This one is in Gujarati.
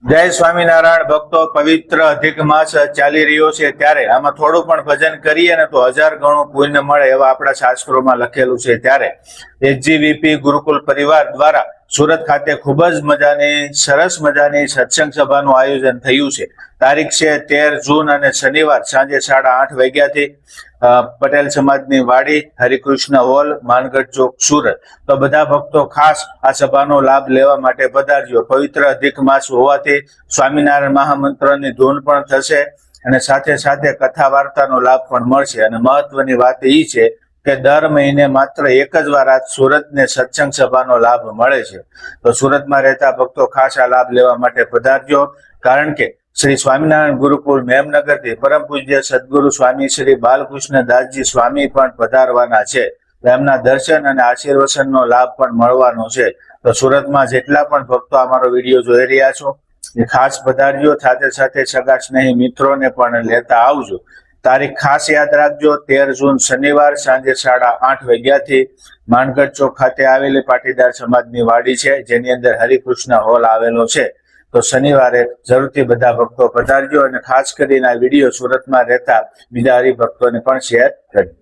જય સ્વામિનારાયણ ભક્તો, પવિત્ર અધિક માસ ચાલી રહ્યો છે ત્યારે આમાં થોડું પણ ભજન કરીએ ને તો 1000 ગણું પુણ્ય મળે એવા આપણા શાસ્ત્રોમાં લખેલું છે। ત્યારે એચજીવીપી ગુરુકુલ પરિવાર દ્વારા સુરત ખાતે ખૂબ જ મજાની સરસ મજાની સત્સંગ સભાનું આયોજન થયું છે। તારીખ છે 13 જૂન અને શનિવાર સાંજે 8:30 વાગ્યાથી પટેલ સમાજની વાડી, હરિકૃષ્ણ હોલ, માનગઢ ચોક, સુરત। તો બધા ભક્તો ખાસ આ સભાનો લાભ લેવા માટે પધારજો। પવિત્ર અધિક માસ હોવાથી સ્વામિનારાયણ મહામંત્રની ધૂન પણ થશે અને સાથે સાથે કથા વાર્તાનો લાભ પણ મળશે। અને મહત્વની વાત એ છે કે દર મહિને માત્ર એક જ વાર આ સુરતને સત્સંગ સભાનો લાભ મળે છે। તો સુરતમાં રહેતા ભક્તો ખાસ આ લાભ લેવા માટે પધારજો, કારણ કે શ્રી સ્વામિનારાયણ ગુરુકુળ મેમનગરથી પરમ પૂજ્ય સદગુરુ સ્વામી શ્રી બાલકૃષ્ણ દાસજી સ્વામી પણ પધારવાના છે। એમના દર્શન અને આશીર્વચનનો લાભ પણ મળવાનો છે। તો સુરતમાં જેટલા પણ ભક્તો અમારો વિડીયો જોઈ રહ્યા છો એ ખાસ પધારજો, સાથે સાથે સગા સ્નેહી મિત્રોને પણ લેતા આવજો। તારીખ ખાસ યાદ રાખજો, 13 જૂન શનિવાર સાંજે 8:30 વાગ્યાથી માનગઢ ચોક ખાતે આવેલી પાટીદાર સમાજની વાડી છે, જેની અંદર હરિકૃષ્ણ હોલ આવેલો છે। તો શનિવારે જરૂરથી બધા ભક્તો પધારજો અને ખાસ કરીને આ વિડીયો સુરતમાં રહેતા બીજા હરિભક્તોને પણ શેર કરજો।